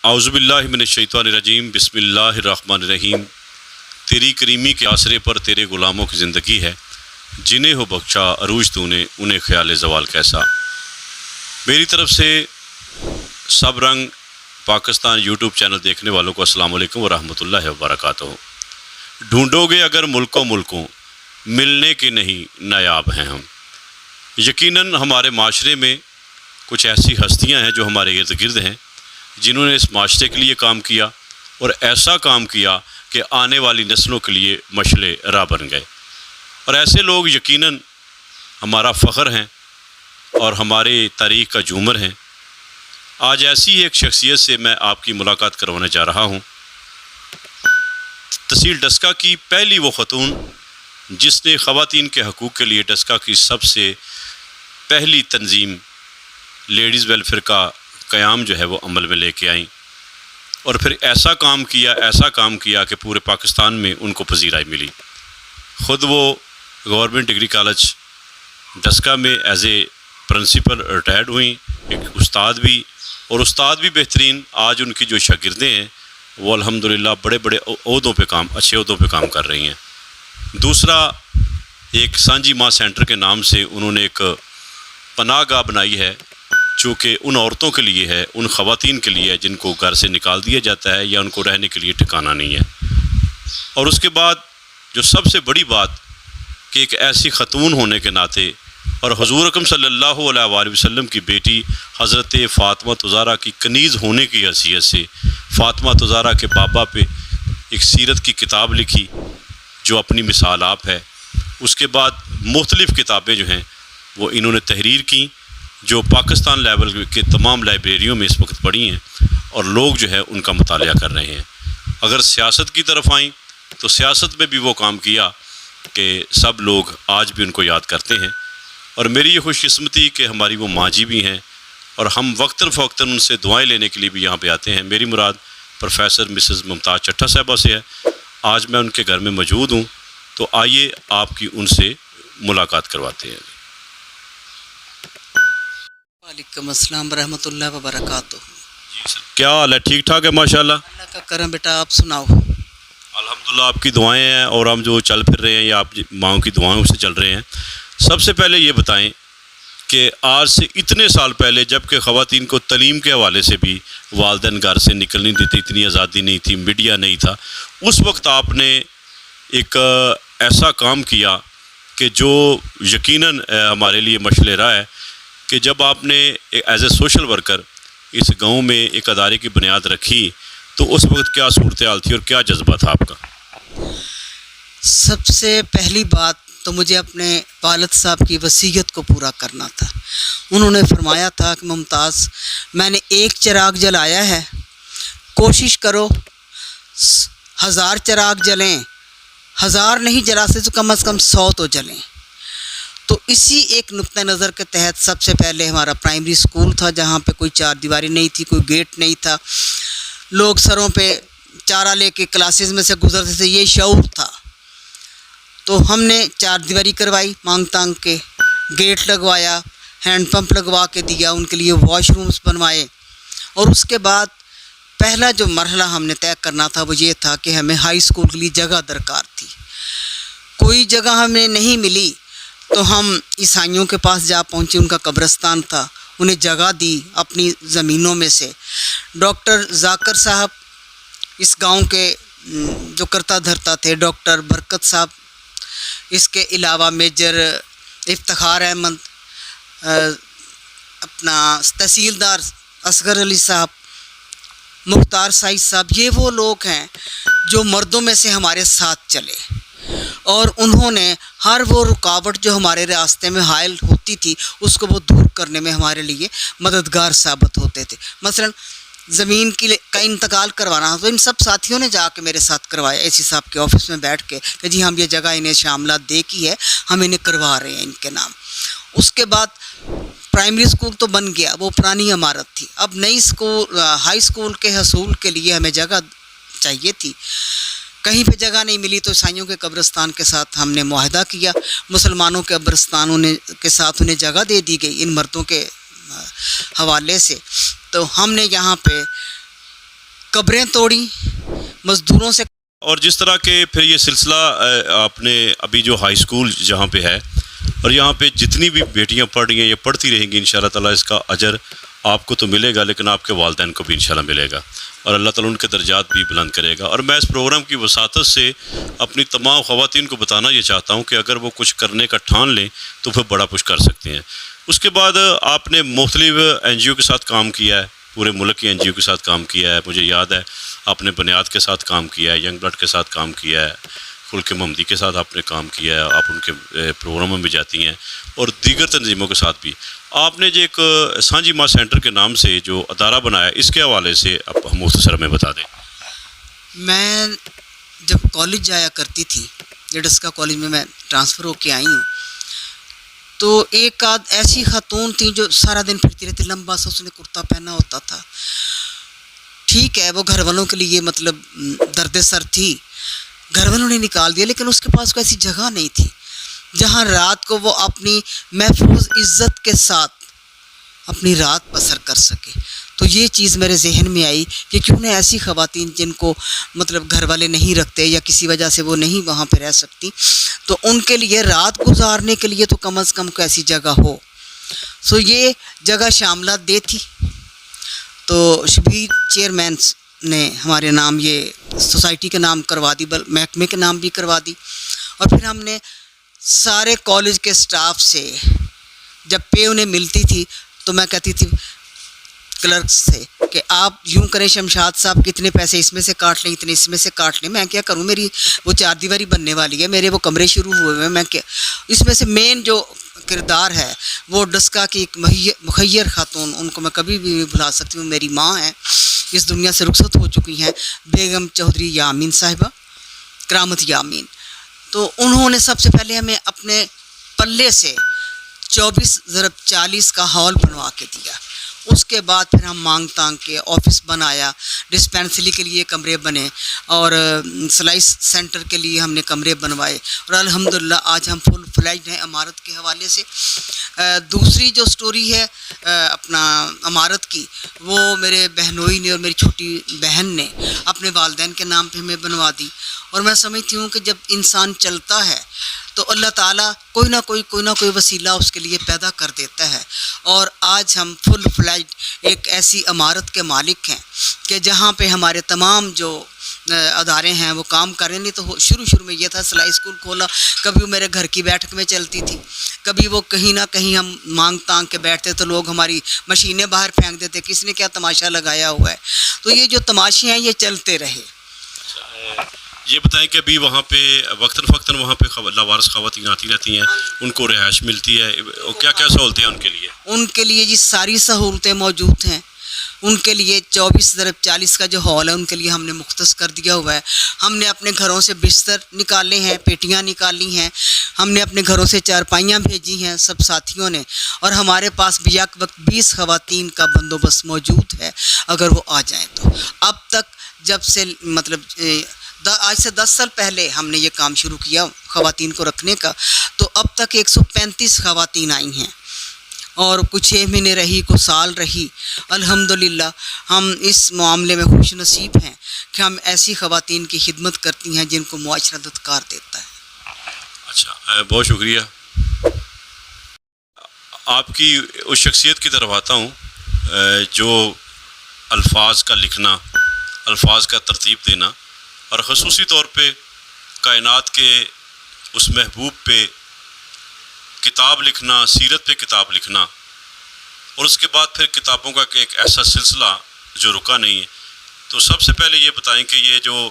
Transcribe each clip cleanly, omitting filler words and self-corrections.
اعوذ باللہ من الشیطان الرجیم، بسم اللہ الرحمن الرحیم۔ تیری کریمی کے آسرے پر تیرے غلاموں کی زندگی ہے، جنہیں ہو بخشا عروج تو نے، انہیں خیال زوال کیسا۔ میری طرف سے سب رنگ پاکستان یوٹیوب چینل دیکھنے والوں کو السلام علیکم ورحمۃ اللہ وبرکاتہ۔ ڈھونڈو گے اگر ملکوں ملنے کے نہیں نایاب ہیں ہم۔ یقیناً ہمارے معاشرے میں کچھ ایسی ہستیاں ہیں جو ہمارے ارد گرد ہیں، جنہوں نے اس معاشرے کے لیے کام کیا اور ایسا کام کیا کہ آنے والی نسلوں کے لیے مشعل راہ بن گئے، اور ایسے لوگ یقیناً ہمارا فخر ہیں اور ہمارے تاریخ کا جھومر ہیں۔ آج ایسی ایک شخصیت سے میں آپ کی ملاقات کروانے جا رہا ہوں، تحصیل ڈسکہ کی پہلی وہ خاتون جس نے خواتین کے حقوق کے لیے ڈسکہ کی سب سے پہلی تنظیم لیڈیز ویلفیئر کا قیام جو ہے وہ عمل میں لے کے آئیں، اور پھر ایسا کام کیا کہ پورے پاکستان میں ان کو پذیرائی ملی۔ خود وہ گورنمنٹ ڈگری کالج ڈسکہ میں ایز اے پرنسپل ریٹائرڈ ہوئیں، ایک استاد بھی بہترین۔ آج ان کی جو شاگردیں ہیں وہ الحمدللہ بڑے عہدوں پہ اچھے عہدوں پہ کام کر رہی ہیں۔ دوسرا، ایک سانجی ماں سینٹر کے نام سے انہوں نے ایک پناہ گاہ بنائی ہے، چونکہ ان عورتوں کے لیے ہے، ان خواتین کے لیے ہے جن کو گھر سے نکال دیا جاتا ہے یا ان کو رہنے کے لیے ٹھکانہ نہیں ہے۔ اور اس کے بعد جو سب سے بڑی بات کہ ایک ایسی خاتون ہونے کے ناطے اور حضور اکرم صلی اللہ علیہ وآلہ وسلم کی بیٹی حضرت فاطمہ زہرا کی کنیز ہونے کی حیثیت سے فاطمہ زہرا کے بابا پہ ایک سیرت کی کتاب لکھی جو اپنی مثال آپ ہے۔ اس کے بعد مختلف کتابیں جو ہیں وہ انہوں نے تحریر کی، جو پاکستان لیول کے تمام لائبریریوں میں اس وقت پڑھی ہیں، اور لوگ جو ہے ان کا مطالعہ کر رہے ہیں۔ اگر سیاست کی طرف آئیں تو سیاست میں بھی وہ کام کیا کہ سب لوگ آج بھی ان کو یاد کرتے ہیں، اور میری یہ خوش قسمتی کہ ہماری وہ ماں جی بھی ہیں، اور ہم وقتاً فوقتاً ان سے دعائیں لینے کے لیے بھی یہاں پہ آتے ہیں۔ میری مراد پروفیسر مسز ممتاز چٹھا صاحبہ سے ہے۔ آج میں ان کے گھر میں موجود ہوں، تو آئیے آپ کی ان سے ملاقات کرواتے ہیں۔ وعلیکم السلام ورحمۃ اللہ وبرکاتہ۔ جی سر، کیا حال ہے؟ ٹھیک ٹھاک ہے ماشاءاللہ؟ اللہ کا کرم بیٹا، آپ سناؤ؟ الحمدللہ آپ کی دعائیں ہیں، اور ہم جو چل پھر رہے ہیں یا آپ ماؤں کی دعائیں سے چل رہے ہیں۔ سب سے پہلے یہ بتائیں کہ آج سے اتنے سال پہلے، جب کہ خواتین کو تعلیم کے حوالے سے بھی والدین گھر سے نکلنے دیتے، اتنی آزادی نہیں تھی، میڈیا نہیں تھا، اس وقت آپ نے ایک ایسا کام کیا کہ جو یقیناً ہمارے لیے مشعل راہ ہے، کہ جب آپ نے ایز اے سوشل ورکر اس گاؤں میں ایک ادارے کی بنیاد رکھی، تو اس وقت کیا صورتحال تھی اور کیا جذبہ تھا آپ کا؟ سب سے پہلی بات تو مجھے اپنے والد صاحب کی وصیت کو پورا کرنا تھا۔ انہوں نے فرمایا تھا کہ ممتاز، میں نے ایک چراغ جلایا ہے، کوشش کرو 1000 چراغ جلیں، 1000 نہیں جلا سے تو کم از کم 100 تو جلیں۔ تو اسی ایک نقطہ نظر کے تحت سب سے پہلے ہمارا پرائمری اسکول تھا، جہاں پہ کوئی چار دیواری نہیں تھی، کوئی گیٹ نہیں تھا، لوگ سروں پہ چارہ لے کے کلاسز میں سے گزرتے تھے، یہ شعور تھا۔ تو ہم نے چار دیواری کروائی، مانگ تانگ کے گیٹ لگوایا، ہینڈ پمپ لگوا کے دیا، ان کے لیے واش رومز بنوائے، اور اس کے بعد پہلا جو مرحلہ ہم نے طے کرنا تھا وہ یہ تھا کہ ہمیں ہائی اسکول کے لیے جگہ درکار تھی۔ کوئی جگہ ہمیں نہیں ملی تو ہم عیسائیوں کے پاس جا پہنچے، ان کا قبرستان تھا، انہیں جگہ دی اپنی زمینوں میں سے۔ ڈاکٹر ذاکر صاحب اس گاؤں کے جو کرتا دھرتا تھے، ڈاکٹر برکت صاحب، اس کے علاوہ میجر افتخار احمد، اپنا تحصیلدار اصغر علی صاحب، مختار سعید صاحب، یہ وہ لوگ ہیں جو مردوں میں سے ہمارے ساتھ چلے، اور انہوں نے ہر وہ رکاوٹ جو ہمارے راستے میں حائل ہوتی تھی اس کو وہ دور کرنے میں ہمارے لیے مددگار ثابت ہوتے تھے۔ مثلا زمین کا انتقال کروانا تو ان سب ساتھیوں نے جا کے میرے ساتھ کروایا، اے سی صاحب کے آفس میں بیٹھ کے کہ جی ہم یہ جگہ انہیں شاملات دے کی ہے، ہم انہیں کروا رہے ہیں ان کے نام۔ اس کے بعد پرائمری اسکول تو بن گیا، وہ پرانی عمارت تھی، اب نئی ہائی اسکول کے حصول کے لیے ہمیں جگہ چاہیے تھی۔ کہیں پہ جگہ نہیں ملی تو عیسائیوں کے قبرستان کے ساتھ ہم نے معاہدہ کیا، مسلمانوں کے قبرستانوں کے ساتھ انہیں جگہ دے دی گئی ان مردوں کے حوالے سے۔ تو ہم نے یہاں پہ قبریں توڑیں مزدوروں سے. اور جس طرح کے پھر یہ سلسلہ آپ نے ابھی جو ہائی اسکول جہاں پہ ہے اور یہاں پہ جتنی بھی بیٹیاں پڑھ رہی ہیں یہ پڑھتی رہیں گی انشاءاللہ تعالیٰ، اس کا اجر آپ کو تو ملے گا لیکن آپ کے والدین کو بھی انشاءاللہ ملے گا اور اللہ تعالیٰ ان کے درجات بھی بلند کرے گا. اور میں اس پروگرام کی وساطت سے اپنی تمام خواتین کو بتانا یہ چاہتا ہوں کہ اگر وہ کچھ کرنے کا ٹھان لیں تو پھر بڑا کچھ کر سکتے ہیں. اس کے بعد آپ نے مختلف این جی او کے ساتھ کام کیا ہے، پورے ملک کی این جی او کے ساتھ کام کیا ہے. مجھے یاد ہے آپ نے بنیاد کے ساتھ کام کیا ہے، ینگ بلڈ کے ساتھ کام کیا ہے، خلق محمدی کے ساتھ آپ نے کام کیا ہے، آپ ان کے پروگراموں میں جاتی ہیں اور دیگر تنظیموں کے ساتھ بھی. آپ نے جو ایک سانجی ماں سینٹر کے نام سے جو ادارہ بنایا، اس کے حوالے سے آپ ہم مختصر میں بتا دیں. میں جب کالج جایا کرتی تھی، ڈسکا کالج میں ٹرانسفر ہو کے آئی ہوں، تو ایک آدھ ایسی خاتون تھی جو سارا دن پھرتی رہتی، لمبا سا اس نے کرتا پہنا ہوتا تھا. ٹھیک ہے وہ گھر والوں کے لیے مطلب درد سر تھی، گھر والوں نے نکال دیا، لیکن اس کے پاس کوئی ایسی جگہ نہیں تھی جہاں رات کو وہ اپنی محفوظ عزت کے ساتھ اپنی رات بسر کر سکے. تو یہ چیز میرے ذہن میں آئی کہ کیوں نہ ایسی خواتین جن کو مطلب گھر والے نہیں رکھتے یا کسی وجہ سے وہ نہیں وہاں پہ رہ سکتی، تو ان کے لیے رات گزارنے کے لیے تو کم از کم کوئی ایسی جگہ ہو. سو یہ جگہ شاملات دے تھی. تو شبیر چیئرمین نے ہمارے نام یہ سوسائٹی کے نام کروا دی، محکمے کے نام بھی کروا دی. اور پھر ہم نے سارے کالج کے سٹاف سے جب پے انہیں ملتی تھی تو میں کہتی تھی کلرک سے کہ آپ یوں کریں شمشاد صاحب کتنے پیسے اس میں سے کاٹ لیں، اتنے اس میں سے کاٹ لیں. میں کیا کروں، میری وہ 4 دیواری بننے والی ہے، میرے وہ کمرے شروع ہوئے ہیں. میں کیا اس میں سے مین جو کردار ہے وہ ڈسکا کی ایک مخیر خاتون، ان کو میں کبھی بھی نہیں بھلا سکتی ہوں، میری ماں ہیں، اس دنیا سے رخصت ہو چکی ہیں، بیگم چودھری یامین صاحبہ، کرامت یامین. تو انہوں نے سب سے پہلے ہمیں اپنے پلے سے 24x40 کا ہال بنوا کے دیا. اس کے بعد پھر ہم مانگ تانگ کے آفس بنایا، ڈسپینسری کے لیے کمرے بنے اور سلائی سینٹر کے لیے ہم نے کمرے بنوائے. اور الحمدللہ آج ہم فل فلیجڈ ہیں عمارت کے حوالے سے. دوسری جو سٹوری ہے اپنا عمارت کی، وہ میرے بہنوئی نے اور میری چھوٹی بہن نے اپنے والدین کے نام پہ ہمیں بنوا دی. اور میں سمجھتی ہوں کہ جب انسان چلتا ہے تو اللہ تعالیٰ کوئی نہ کوئی وسیلہ اس کے لیے پیدا کر دیتا ہے. اور آج ہم فل فلیجڈ ایک ایسی عمارت کے مالک ہیں کہ جہاں پہ ہمارے تمام جو ادارے ہیں وہ کام کر رہے ہیں. نہیں تو شروع میں یہ تھا سلائی اسکول کھولا، کبھی وہ میرے گھر کی بیٹھک میں چلتی تھی، کبھی وہ کہیں نہ کہیں ہم مانگ تانگ کے بیٹھتے تو لوگ ہماری مشینیں باہر پھینک دیتے، کس نے کیا تماشا لگایا ہوا ہے. تو یہ جو تماشے ہیں یہ چلتے رہے. یہ بتائیں کہ ابھی وہاں پہ وقتاً فوقتاً وہاں پہ لاوارث خواتین آتی رہتی ہیں، ان کو رہائش ملتی ہے، کیا کیا سہولتیں ہیں ان کے لیے؟ ان کے لیے جی ساری سہولتیں موجود ہیں. ان کے لیے 24x40 کا جو ہال ہے ان کے لیے ہم نے مختص کر دیا ہوا ہے. ہم نے اپنے گھروں سے بستر نکالے ہیں، پیٹیاں نکالی ہیں، ہم نے اپنے گھروں سے چارپائیاں بھیجی ہیں سب ساتھیوں نے. اور ہمارے پاس بھی یک وقت 20 خواتین کا بندوبست موجود ہے اگر وہ آ جائیں تو. اب تک جب سے مطلب آج سے 10 سال پہلے ہم نے یہ کام شروع کیا خواتین کو رکھنے کا، تو اب تک 135 خواتین آئی ہیں اور کچھ 6 مہینے رہی، کچھ سال رہی. الحمدللہ ہم اس معاملے میں خوش نصیب ہیں کہ ہم ایسی خواتین کی خدمت کرتی ہیں جن کو معاشرہ دتکار دیتا ہے. اچھا، بہت شکریہ. آپ کی اس شخصیت کی طرف آتا ہوں جو الفاظ کا لکھنا، الفاظ کا ترتیب دینا اور خصوصی طور پہ کائنات کے اس محبوب پہ کتاب لکھنا، سیرت پہ کتاب لکھنا، اور اس کے بعد پھر کتابوں کا ایک ایسا سلسلہ جو رکا نہیں ہے. تو سب سے پہلے یہ بتائیں کہ یہ جو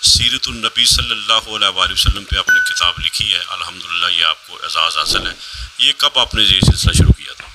سیرت النبی صلی اللہ علیہ وآلہ وسلم پہ آپ نے کتاب لکھی ہے، الحمدللہ یہ آپ کو اعزاز حاصل ہے، یہ کب آپ نے یہ سلسلہ شروع کیا تھا؟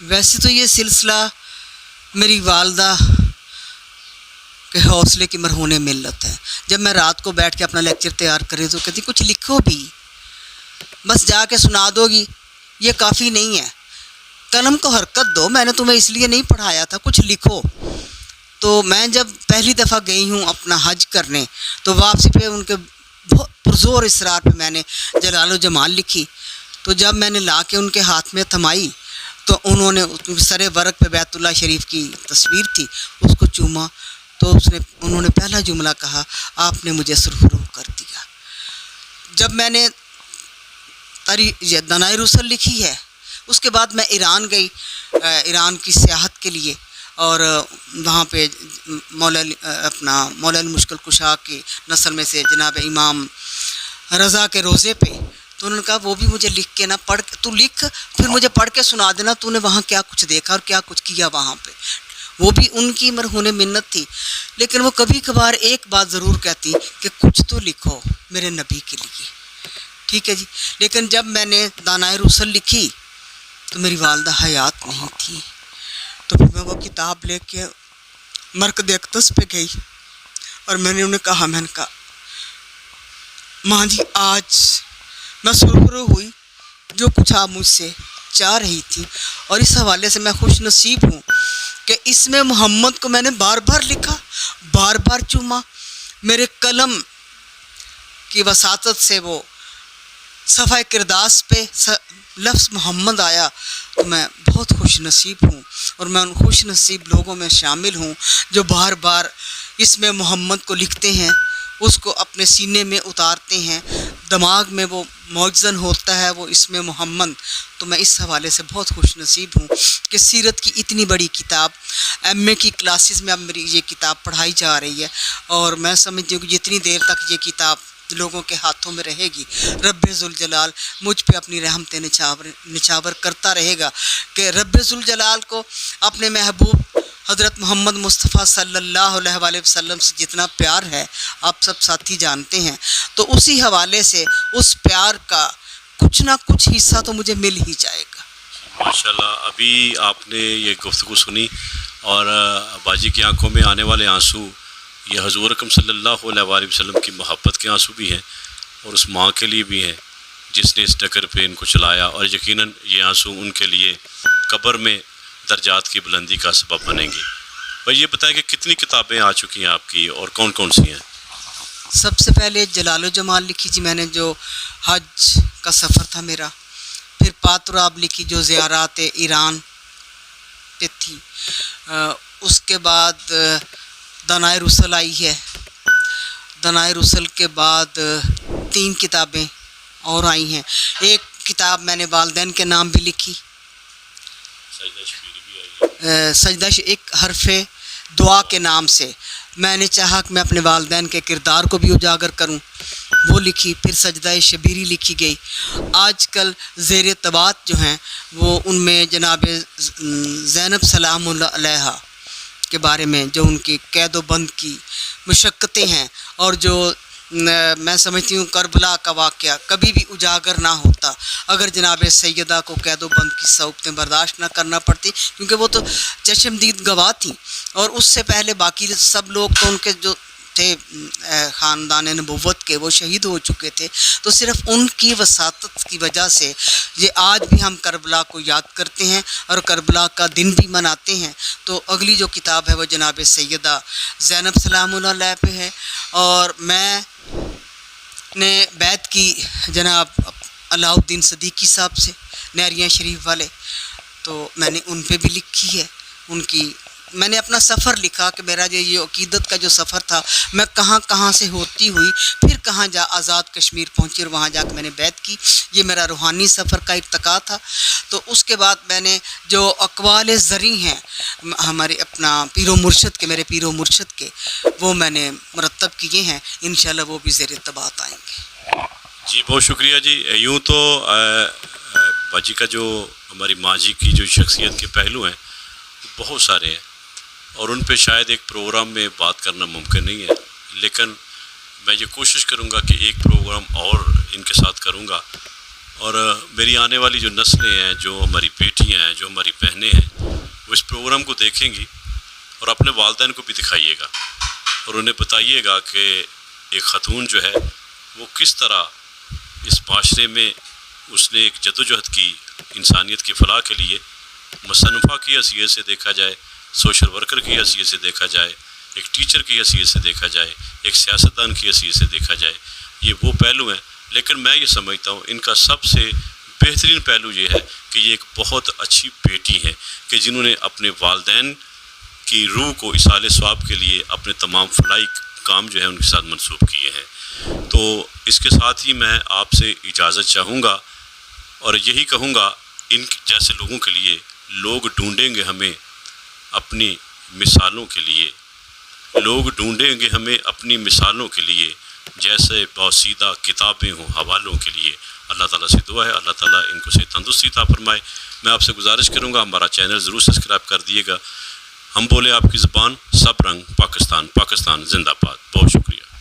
ویسے تو یہ سلسلہ میری والدہ کے حوصلے کی مرہون ملت ہے. جب میں رات کو بیٹھ کے اپنا لیکچر تیار کرے تو کہتی کچھ لکھو بھی، بس جا کے سنا دو گی یہ کافی نہیں ہے، قلم کو حرکت دو، میں نے تمہیں اس لیے نہیں پڑھایا تھا، کچھ لکھو. تو میں جب پہلی دفعہ گئی ہوں اپنا حج کرنے تو واپسی پہ ان کے بہت پرزور اصرار پہ میں نے جلال و جمال لکھی. تو جب میں نے لا کے ان کے ہاتھ میں تھمائی تو انہوں نے سر ورق پہ بیت اللہ شریف کی تصویر تھی، اس کو چوما تو انہوں نے پہلا جملہ کہا آپ نے مجھے سرخرو کر دیا. جب میں نے دنائے رسل لکھی ہے اس کے بعد میں ایران گئی ایران کی سیاحت کے لیے اور وہاں پہ مولا المشکل کشا کی نسل میں سے جناب امام رضا کے روزے پہ تو انہوں نے کہا وہ بھی مجھے لکھ کے نہ پڑھ تو لکھ پھر مجھے پڑھ کے سنا دینا تو نے وہاں کیا کچھ دیکھا اور کیا کچھ کیا وہاں پہ. وہ بھی ان کی مرہون منت تھی لیکن وہ کبھی کبھار ایک بات ضرور کہتی کہ کچھ تو لکھو میرے نبی کے لیے. ٹھیک ہے جی. لیکن جب میں نے دانائے رسل لکھی تو میری والدہ حیات نہیں تھی تو پھر میں وہ کتاب لے کے مرکز اقدس پہ گئی اور میں نے انہیں کہا ماں جی آج میں سرخرو ہوئی جو کچھ آپ مجھ سے چاہ رہی تھی اور اس حوالے سے میں خوش نصیب ہوں کہ اس میں محمد کو میں نے بار بار لکھا بار بار چوما. میرے قلم کی وساطت سے وہ صفحہ کرداس پہ لفظ محمد آیا تو میں بہت خوش نصیب ہوں اور میں ان خوش نصیب لوگوں میں شامل ہوں جو بار بار اس میں محمد کو لکھتے ہیں اس کو اپنے سینے میں اتارتے ہیں. دماغ میں وہ موجزن ہوتا ہے وہ اس میں محمد. تو میں اس حوالے سے بہت خوش نصیب ہوں کہ سیرت کی اتنی بڑی کتاب ایم اے کی کلاسز میں اب میری یہ کتاب پڑھائی جا رہی ہے اور میں سمجھتی ہوں کہ جتنی دیر تک یہ کتاب لوگوں کے ہاتھوں میں رہے گی رب ذوالجلال مجھ پہ اپنی رحمتیں نچھاور کرتا رہے گا کہ رب ذوالجلال کو اپنے محبوب حضرت محمد مصطفیٰ صلی اللہ علیہ وآلہ وسلم سے جتنا پیار ہے آپ سب ساتھی جانتے ہیں. تو اسی حوالے سے اس پیار کا کچھ نہ کچھ حصہ تو مجھے مل ہی جائے گا. ماشاءاللہ. ابھی آپ نے یہ گفتگو سنی اور باجی کی آنکھوں میں آنے والے آنسو یہ حضور اکرم صلی اللہ علیہ وآلہ وسلم کی محبت کے آنسو بھی ہیں اور اس ماں کے لیے بھی ہیں جس نے اس ڈگر پہ ان کو چلایا اور یقیناً یہ آنسو ان کے لیے قبر میں درجات کی بلندی کا سبب بنیں گے. بھائی یہ بتائیں کہ کتنی کتابیں آ چکی ہیں آپ کی اور کون کون سی ہیں؟ سب سے پہلے جلال و جمال لکھی جی میں نے جو حج کا سفر تھا میرا. پھر پاتراب لکھی جو زیارات ایران پہ تھی. اس کے بعد دنائے رسل آئی ہے. دنائے رسل کے بعد 3 کتابیں اور آئی ہیں. ایک کتاب میں نے والدین کے نام بھی لکھی. سجدہ ایک حرف دعا کے نام سے میں نے چاہا کہ میں اپنے والدین کے کردار کو بھی اجاگر کروں وہ لکھی. پھر سجدہ شبیری لکھی گئی. آج کل زیر طباعت جو ہیں وہ ان میں جناب زینب سلام اللہ علیہا کے بارے میں جو ان کی قید و بند کی مشقتیں ہیں اور جو میں سمجھتی ہوں کربلا کا واقعہ کبھی بھی اجاگر نہ ہوتا اگر جناب سیدہ کو قید و بند کی صعوبتیں برداشت نہ کرنا پڑتی کیونکہ وہ تو چشمدید گواہ تھیں اور اس سے پہلے باقی سب لوگ تو ان کے جو تھے خاندان نبوت کے وہ شہید ہو چکے تھے. تو صرف ان کی وساطت کی وجہ سے یہ آج بھی ہم کربلا کو یاد کرتے ہیں اور کربلا کا دن بھی مناتے ہیں. تو اگلی جو کتاب ہے وہ جناب سیدہ زینب سلام اللہ علیہ پہ ہے اور میں نے بیعت کی جناب علاء الدین صدیقی صاحب سے نیریاں شریف والے. تو میں نے ان پہ بھی لکھی ہے. ان کی میں نے اپنا سفر لکھا کہ میرا یہ عقیدت کا جو سفر تھا میں کہاں کہاں سے ہوتی ہوئی پھر کہاں آزاد کشمیر پہنچی اور وہاں جا کے میں نے بیعت کی. یہ میرا روحانی سفر کا ارتقا تھا. تو اس کے بعد میں نے جو اقوال زرعی ہیں ہمارے اپنا پیر و مرشد کے میرے پیر و مرشد کے وہ میں نے مرتب کیے ہیں. انشاءاللہ وہ بھی زیر طباعت آئیں گے. جی بہت شکریہ جی. یوں تو باجی کا جو ہماری ماں جی کی جو شخصیت کے پہلو ہیں بہت سارے ہیں اور ان پہ شاید ایک پروگرام میں بات کرنا ممکن نہیں ہے لیکن میں یہ کوشش کروں گا کہ ایک پروگرام اور ان کے ساتھ کروں گا اور میری آنے والی جو نسلیں ہیں جو ہماری بیٹیاں ہیں جو ہماری بہنیں ہیں وہ اس پروگرام کو دیکھیں گی اور اپنے والدین کو بھی دکھائیے گا اور انہیں بتائیے گا کہ ایک خاتون جو ہے وہ کس طرح اس معاشرے میں اس نے ایک جدوجہد کی انسانیت کی فلاح کے لیے مصنفہ کی حیثیت سے دیکھا جائے سوشل ورکر کی حیثیت سے دیکھا جائے ایک ٹیچر کی حیثیت سے دیکھا جائے ایک سیاستدان کی حیثیت سے دیکھا جائے. یہ وہ پہلو ہیں لیکن میں یہ سمجھتا ہوں ان کا سب سے بہترین پہلو یہ ہے کہ یہ ایک بہت اچھی بیٹی ہیں کہ جنہوں نے اپنے والدین کی روح کو اصال ثواب کے لیے اپنے تمام فلاحی کام جو ہے ان کے ساتھ منسوب کیے ہیں۔ تو اس کے ساتھ ہی میں آپ سے اجازت چاہوں گا اور یہی کہوں گا ان جیسے لوگوں کے لیے لوگ ڈھونڈیں گے ہمیں اپنی مثالوں کے لیے، لوگ ڈھونڈیں گے ہمیں اپنی مثالوں کے لیے، جیسے بوسیدہ کتابیں ہوں حوالوں کے لیے۔ اللہ تعالیٰ سے دعا ہے اللہ تعالیٰ ان کو صحت تندرستی عطا فرمائے۔ میں آپ سے گزارش کروں گا ہمارا چینل ضرور سبسکرائب کر دیے گا۔ ہم بولے آپ کی زبان، سب رنگ پاکستان، پاکستان زندہ باد۔ بہت شکریہ۔